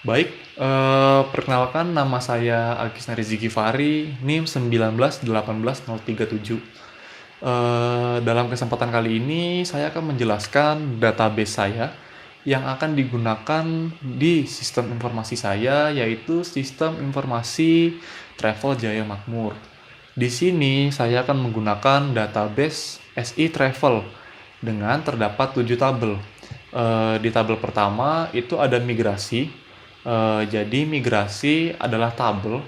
Baik, perkenalkan nama saya Alkisna Rizky Givari, NIM 19 18 037. Dalam kesempatan kali ini saya akan menjelaskan database saya yang akan digunakan di sistem informasi saya, yaitu sistem informasi Travel Jaya Makmur. Di sini saya akan menggunakan database SI Travel dengan terdapat 7 tabel. Di tabel pertama itu ada migrasi. Jadi migrasi adalah tabel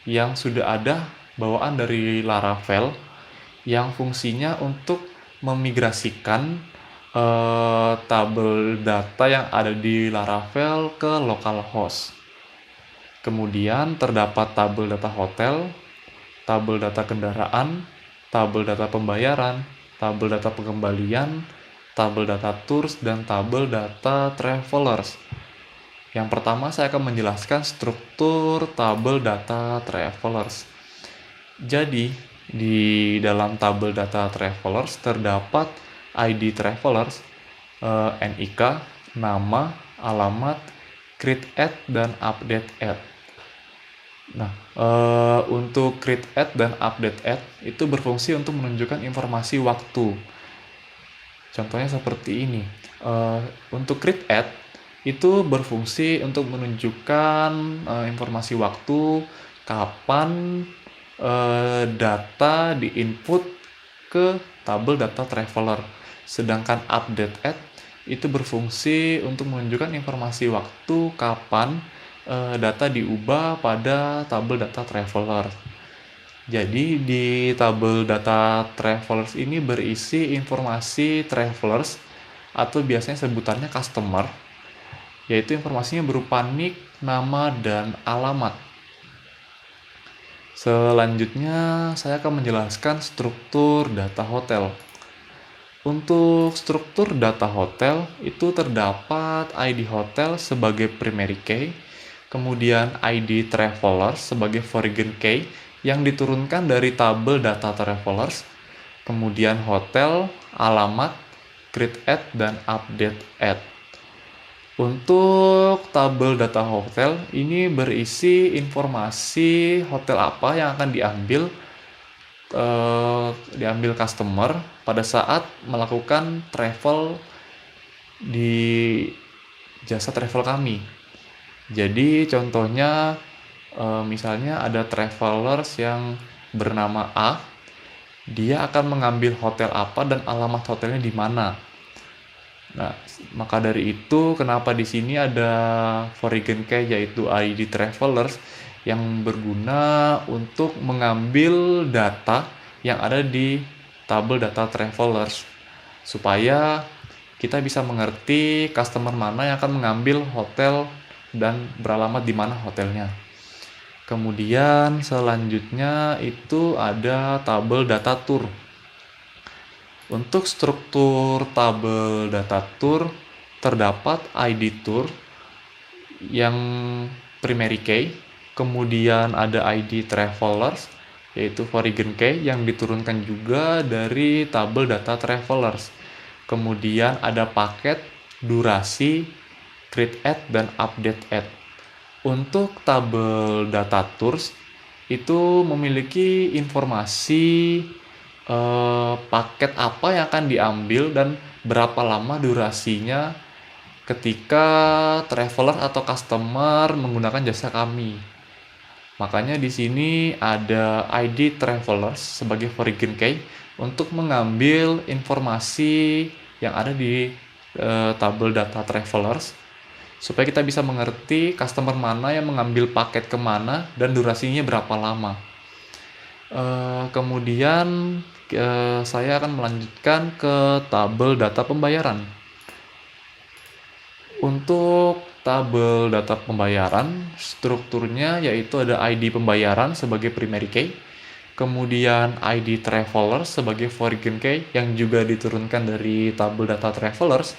yang sudah ada bawaan dari Laravel yang fungsinya untuk memigrasikan tabel data yang ada di Laravel ke localhost. Kemudian terdapat tabel data hotel, tabel data kendaraan, tabel data pembayaran, tabel data pengembalian, tabel data tours, dan tabel data travelers. Yang pertama saya akan menjelaskan struktur tabel data travelers. Jadi, di dalam tabel data travelers terdapat ID travelers, NIK, nama, alamat, create add, dan update add. Nah, untuk create add dan update add itu berfungsi untuk menunjukkan informasi waktu. Contohnya seperti ini. Untuk create add itu berfungsi untuk menunjukkan informasi waktu kapan data diinput ke tabel data traveler. Sedangkan update add itu berfungsi untuk menunjukkan informasi waktu kapan data diubah pada tabel data traveler. Jadi di tabel data travelers ini berisi informasi travelers atau biasanya sebutannya customer, yaitu informasinya berupa nick, nama, dan alamat. Selanjutnya saya akan menjelaskan struktur data hotel. Untuk struktur data hotel itu terdapat ID hotel sebagai primary key, kemudian ID travelers sebagai foreign key yang diturunkan dari tabel data travelers, kemudian hotel, alamat, create add, dan update add. Untuk tabel data hotel ini berisi informasi hotel apa yang akan diambil customer pada saat melakukan travel di jasa travel kami. Jadi contohnya misalnya ada travelers yang bernama A, dia akan mengambil hotel apa dan alamat hotelnya di mana. Nah, maka dari itu kenapa di sini ada foreign key yaitu ID travelers yang berguna untuk mengambil data yang ada di tabel data travelers supaya kita bisa mengerti customer mana yang akan mengambil hotel dan beralamat di mana hotelnya. Kemudian selanjutnya itu ada tabel data tour. Untuk struktur tabel data tour terdapat ID tour yang primary key, kemudian ada ID travelers yaitu foreign key yang diturunkan juga dari tabel data travelers. Kemudian ada paket, durasi, create add, dan update add. Untuk tabel data tours itu memiliki informasi paket apa yang akan diambil dan berapa lama durasinya ketika traveler atau customer menggunakan jasa kami. Makanya di sini ada ID travelers sebagai foreign key untuk mengambil informasi yang ada di tabel data travelers supaya kita bisa mengerti customer mana yang mengambil paket kemana dan durasinya berapa lama. Kemudian saya akan melanjutkan ke tabel data pembayaran. Untuk tabel data pembayaran, strukturnya yaitu ada ID pembayaran sebagai primary key, kemudian ID traveler sebagai foreign key yang juga diturunkan dari tabel data travelers,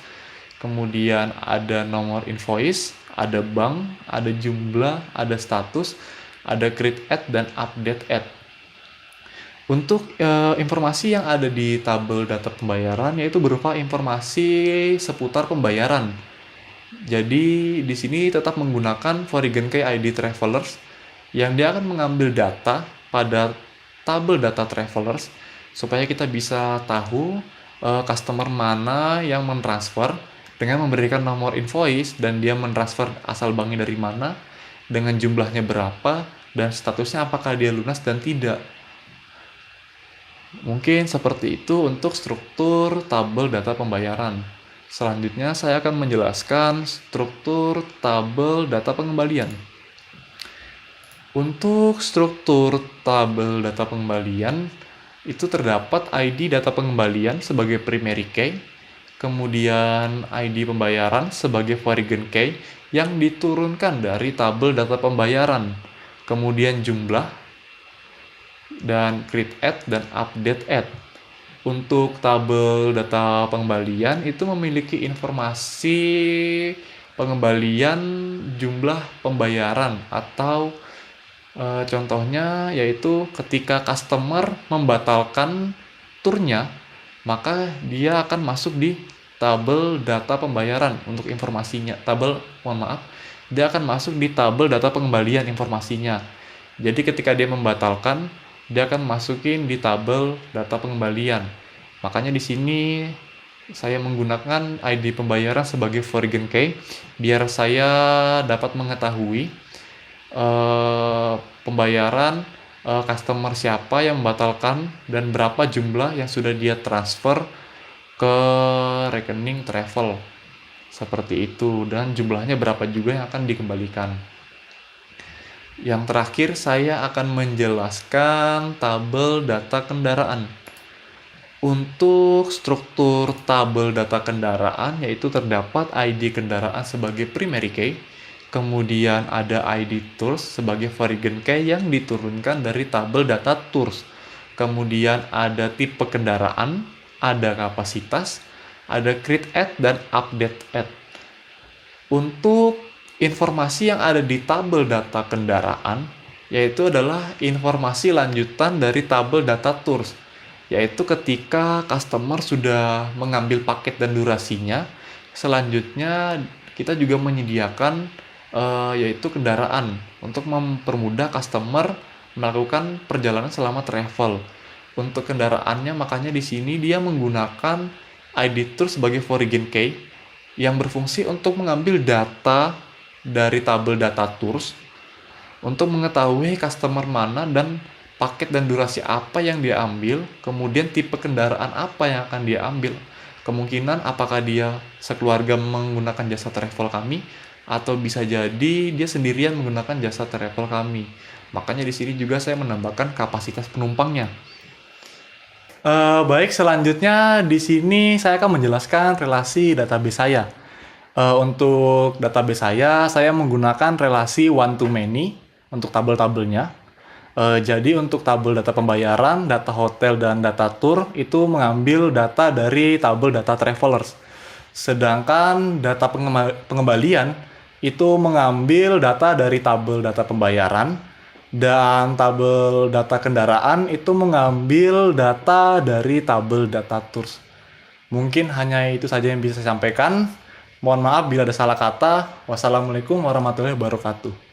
kemudian ada nomor invoice, ada bank, ada jumlah, ada status, ada create add, dan update add. Untuk informasi yang ada di tabel data pembayaran yaitu berupa informasi seputar pembayaran, Jadi di sini tetap menggunakan Foreign Key ID Travelers yang dia akan mengambil data pada tabel data travelers supaya kita bisa tahu customer mana yang mentransfer dengan memberikan nomor invoice dan dia mentransfer asal banknya dari mana, dengan jumlahnya berapa, dan statusnya apakah dia lunas dan tidak. Mungkin seperti itu untuk struktur tabel data pembayaran. Selanjutnya saya akan menjelaskan struktur tabel data pengembalian. Untuk struktur tabel data pengembalian, itu terdapat ID data pengembalian sebagai primary key, kemudian ID pembayaran sebagai foreign key yang diturunkan dari tabel data pembayaran, kemudian jumlah, dan create add dan update add. Untuk tabel data pengembalian itu memiliki informasi pengembalian jumlah pembayaran atau contohnya yaitu ketika customer membatalkan turnya, maka dia akan masuk di tabel data pembayaran untuk informasinya. Dia akan masuk di tabel data pengembalian informasinya. Jadi ketika dia membatalkan, dia akan masukin di tabel data pengembalian. Makanya di sini saya menggunakan ID pembayaran sebagai foreign key biar saya dapat mengetahui pembayaran customer siapa yang membatalkan dan berapa jumlah yang sudah dia transfer ke rekening travel. Seperti itu, dan jumlahnya berapa juga yang akan dikembalikan. Yang terakhir, saya akan menjelaskan tabel data kendaraan. Untuk struktur tabel data kendaraan, yaitu terdapat ID kendaraan sebagai primary key, kemudian ada ID tours sebagai foreign key yang diturunkan dari tabel data tours. Kemudian ada tipe kendaraan, ada kapasitas, ada create add dan update add. Untuk informasi yang ada di tabel data kendaraan, yaitu adalah informasi lanjutan dari tabel data tours, yaitu ketika customer sudah mengambil paket dan durasinya, selanjutnya kita juga menyediakan yaitu kendaraan untuk mempermudah customer melakukan perjalanan selama travel. Untuk kendaraannya, makanya di sini dia menggunakan ID tours sebagai foreign key yang berfungsi untuk mengambil data dari tabel data tours untuk mengetahui customer mana dan paket dan durasi apa yang dia ambil, kemudian tipe kendaraan apa yang akan dia ambil, kemungkinan apakah dia sekeluarga menggunakan jasa travel kami atau bisa jadi dia sendirian menggunakan jasa travel kami. Makanya di sini juga saya menambahkan kapasitas penumpangnya. Baik, selanjutnya di sini saya akan menjelaskan relasi database saya. Untuk database saya menggunakan relasi one to many untuk tabel-tabelnya. Jadi untuk tabel data pembayaran, data hotel, dan data tour itu mengambil data dari tabel data travelers. Sedangkan data pengembalian itu mengambil data dari tabel data pembayaran, dan tabel data kendaraan itu mengambil data dari tabel data tours. Mungkin hanya itu saja yang bisa saya sampaikan. Mohon maaf bila ada salah kata. Wassalamualaikum warahmatullahi wabarakatuh.